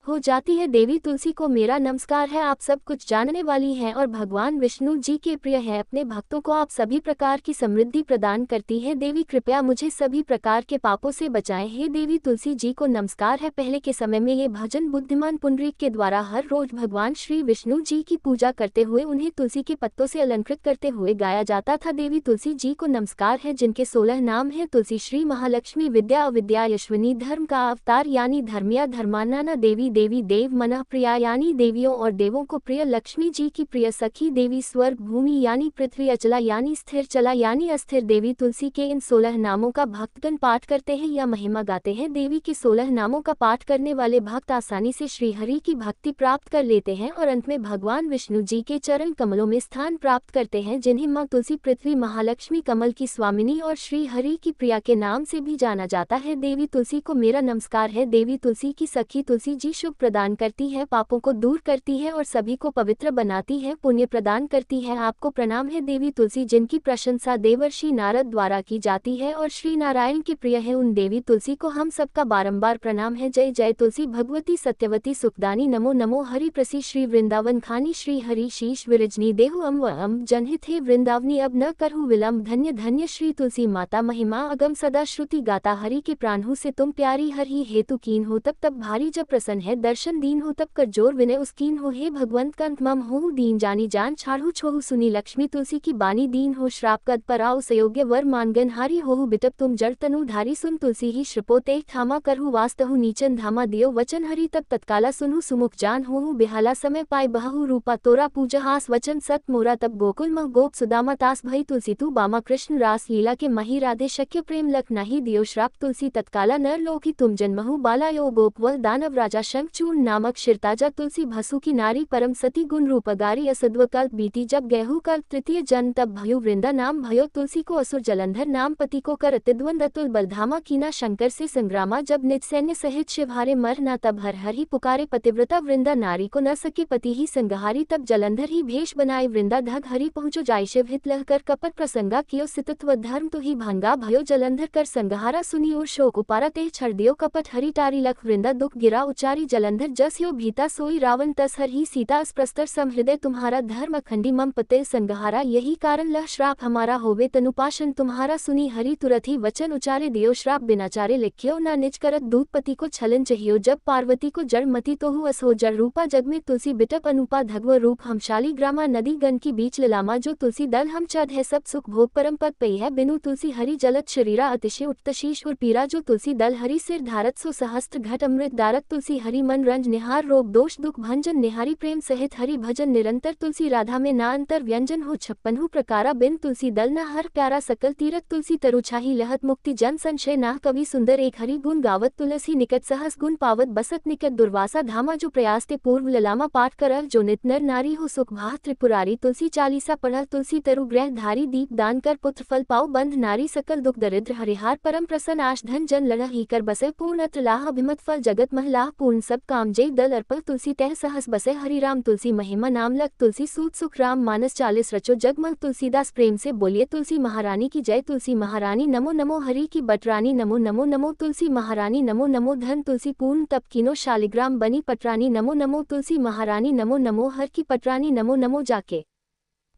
हो जाती है। देवी तुलसी को मेरा नमस्कार है। आप सब कुछ जानने वाली हैं और भगवान विष्णु जी के प्रिय है। अपने भक्तों को आप सभी प्रकार की समृद्धि प्रदान करती है। देवी कृपया मुझे सभी प्रकार के पापों से बचाएं। हे देवी तुलसी जी को नमस्कार है। पहले के समय में ये भजन बुद्धिमान पुंडरीक के द्वारा हर रोज भगवान श्री विष्णु जी की पूजा करते हुए उन्हें तुलसी के पत्तों से अलंकृत करते हुए गाया जाता था। देवी तुलसी जी को नमस्कार है, जिनके 16 नाम है। तुलसी श्री महालक्ष्मी, विद्या अविद्या यशविनी, धर्म का अवतार यानी धर्मिया, धर्मान्ना देवी, देवी देव मनः प्रिया यानी देवियों और देवों को प्रिय, लक्ष्मी जी की प्रिय सखी, देवी स्वर्ग भूमि यानी पृथ्वी, अचला यानी स्थिर, चला यानी अस्थिर। देवी तुलसी के इन 16 नामों का भक्तगण पाठ करते हैं या महिमा गाते हैं। देवी के 16 नामों का पाठ करने वाले भक्त आसानी से श्रीहरि की भक्ति प्राप्त कर लेते हैं और अंत में भगवान विष्णु जी के चरण कमलों में स्थान प्राप्त करते हैं, जिन्हें माँ तुलसी, पृथ्वी, महालक्ष्मी, कमल की स्वामिनी और श्रीहरि की प्रिया के नाम से भी जाना जाता है। देवी तुलसी को मेरा नमस्कार है। देवी तुलसी की सखी तुलसी जी शुभ प्रदान करती है, पापों को दूर करती है और सभी को पवित्र बनाती है, पुण्य प्रदान करती है। आपको प्रणाम है। देवी तुलसी जिनकी प्रशंसा देवर्षि नारद द्वारा की जाती है और श्री नारायण के प्रिय है, उन देवी तुलसी को हम सबका बारंबार प्रणाम है। जय जय तुलसी भगवती सत्यवती सुखदानी, नमो नमो हरि प्रसी, श्री वृंदावन खानी, श्री हरि शीश विरजनी देहु अम जनहित हे वृंदावनी, अब न करहु विलम्ब, धन्य धन्य श्री तुलसी माता, महिमा अगम सदा श्रुति गाता, हरि के प्राणहु से तुम प्यारी, हरि हेतु कीन हो तब तब भारी, जब प्रसन्न है दर्शन दीन हो तब कर जोर विनय उसकीन हो। हे भगवंत कंत मम हो दीन जानी, जान छाड़ू छोहु सुनी, लक्ष्मी तुलसी की बानी, दीन हो श्राप कद पर आओ, सयोग्य वर मानगन हारी होहु बिटप, तुम जड़ तनु धारी, सुन तुलसी ही श्रिपोते थामा, करहु वास्तहु नीचन धामा, दियो वचन हरि तब तत्काला, सुनहु सुमुख जान होहु बिहाला, समय पाए बहु रूपा तोरा, पूजा हास वचन सत मोरा, तब गोकुल मह गोप सुदामा, तास भई तुलसी तू बामा, कृष्ण रास लीला के मही, राधे शक्य प्रेम लख नहीं, दियो श्राप तुलसी तत्काला, नर लोकी तुम जन्महु बाला, यो गोपवल दानव राजा, शंखचूर्ण नामक शिरताजा, तुलसी भसु की नारी, परम सती गुण रूपगारी, असद्व कल्प बीती जब गेहू कल्प, तृतीय जन्म तब भयो वृंदा नाम भयो, तुलसी को असुर जलंधर नाम, पति को कर अतिद्वंद अतुल बलधामा, कीना शंकर से संग्रामा, जब निज सैन्य सहित शिवहारे मर ना, तब हर हर ही पुकारे, पतिव्रता वृंदा नारी को न सके पति ही संगहारी, तब जलंधर ही भेष बनाए वृंदा, धग हरि पहुँचो जाय शिव हित लह कर, कपट प्रसंगा कियो सितत्व धर्म तो ही भंगा, भयो जलंधर कर संगहारा, सुनी और शोक उपारा, तेह छड़ दियो कपट हरि टारी, लख वृंदा दुख गिरा उचारी, जलंधर जस यो भीता सोई रावण, तस हर ही सीता अस्प्रस्तर समहृदय, तुम्हारा धर्म अखंडी मम पते संगहारा, यही कारण लह श्राप हमारा होवे तनुपाशन तुम्हारा, सुनी हरि तुरत ही वचन उचारे, दियो श्राप बिना चारे, लिख्यो ना निज करत दूत, पति को छलन चाहियो, जब पार्वती को जड़ मति तो हु असो जड़ रूपा, जग में तुलसी बिटप अनुपा, धगव रूप हमशाली ग्रामा, नदी गण की बीच ललामा, जो तुलसी दल हम चद है, सब सुख भोग परम पद पई है, बिनु तुलसी हरि जलत शरीरा, अतिशय उठतशीश और पीरा, जो तुलसी दल हरि सिर धारत, सो सहस्त्र घट अमृत दारत, तुलसी हरि मन रंज निहार, रोग दोष दुख भंजन निहारी, प्रेम सहित हरि भजन निरंतर, तुलसी राधा में ना अंतर, व्यंजन हो 56 प्रकारा, बिन तुलसी दल न हर प्यारा, सकल तीरथ तुलसी तरुछाही लहत, मुक्ति जन संशय ना, कवि सुंदर एक हरि गुण गावत, तुलसी निकट सहस गुण पावत, बसत निकट दुर्वासा धामा, जो प्रयासते पूर्व ललामा, पाठ करल जो नित नर नारी, हो सुख भाह त्रिपुरारी, तुलसी चालीसा पढ़ल, तुलसी तरु ग्रह धारी, दीप दान कर पुत्र फल पाओ, बंध नारी सकल दुख दरिद्र हरिहार, परम प्रसन्न आश धन जन लड़ा ही कर बसे, पूर्ण लाह अभिमत फल जगत महिलाह, पूर्ण सब काम जय दल अर्पल, तुलसी तह सहस बसे हरि राम, तुलसी महिमा नाम लग, तुलसी सूत सुख राम मानस 40 रचो जगमग, तुलसीदास प्रेम से बोलिए तुलसी महारानी की जय, तुलसी महारानी नमो नमो, हरि की बटरानी नमो नमो नमो, तुलसी महारानी नमो नमो, धन तुलसी पूर्ण तप कीनो, शालिग्राम बनी पटरानी नमो नमो, तुलसी महारानी नमो नमो, हर की पटरानी नमो नमो, जाके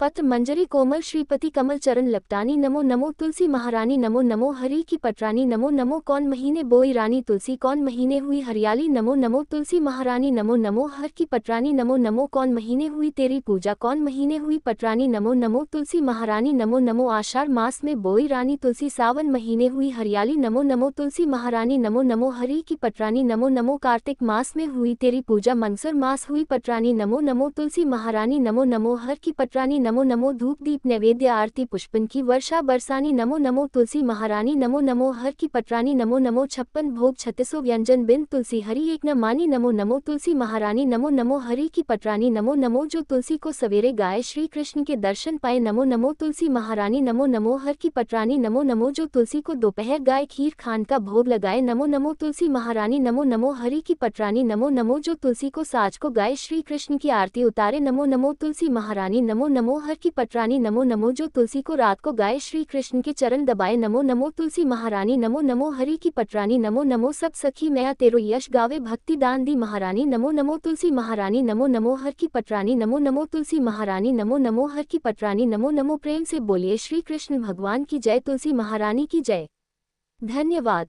पत्र मंजरी कोमल श्रीपति कमल चरण लपटानी नमो नमो, तुलसी महारानी नमो नमो, हरि की पटरानी नमो नमो, कौन महीने बोई रानी तुलसी, कौन महीने हुई हरियाली नमो नमो, तुलसी महारानी नमो नमो, हर की पटरानी नमो नमो, कौन महीने हुई तेरी पूजा, कौन महीने हुई पटरानी नमो नमो, तुलसी महारानी नमो नमो, आषाढ़ मास में बोई रानी तुलसी, सावन महीने हुई हरियाली नमो नमो, तुलसी महारानी नमो नमो, हरि की पटरानी नमो नमो, कार्तिक मास में हुई तेरी पूजा, मंगसर मास हुई पटरानी नमो नमो, तुलसी महारानी नमो नमो, हर की पटरानी नमो नमो, धूप दीप नैवेद्य आरती पुष्पन की वर्षा बरसानी नमो नमो, तुलसी महारानी नमो नमो, हर की पटरानी नमो नमो, 56 भोग 36 व्यंजन बिन तुलसी हरि एक न मानी नमो नमो, तुलसी महारानी नमो नमो, हरि की पटरानी नमो नमो, जो तुलसी को सवेरे गाए श्री कृष्ण के दर्शन पाए नमो नमो, तुलसी महारानी नमो नमो, हर की पटरानी नमो नमो, जो तुलसी को दोपहर गाए खीर खान का भोग लगाए नमो नमो, तुलसी महारानी नमो नमो, हरि की पटरानी नमो नमो, जो तुलसी को साज को गाए श्री कृष्ण की आरती उतारे नमो नमो, तुलसी महारानी नमो नमो, नमो हर की पटरानी नमो नमो जो तुलसी को रात को गाए श्री कृष्ण के चरण दबाए नमो नमो तुलसी महारानी नमो नमो हरि की पटरानी नमो नमो सब सखी मैया तेरो यश गावे भक्ति दान दी महारानी नमो नमो तुलसी महारानी नमो नमो हर की पटरानी नमो नमो तुलसी महारानी नमो नमो हर की पटरानी नमो नमो प्रेम से बोलिए श्री कृष्ण भगवान की जय तुलसी महारानी की जय। धन्यवाद।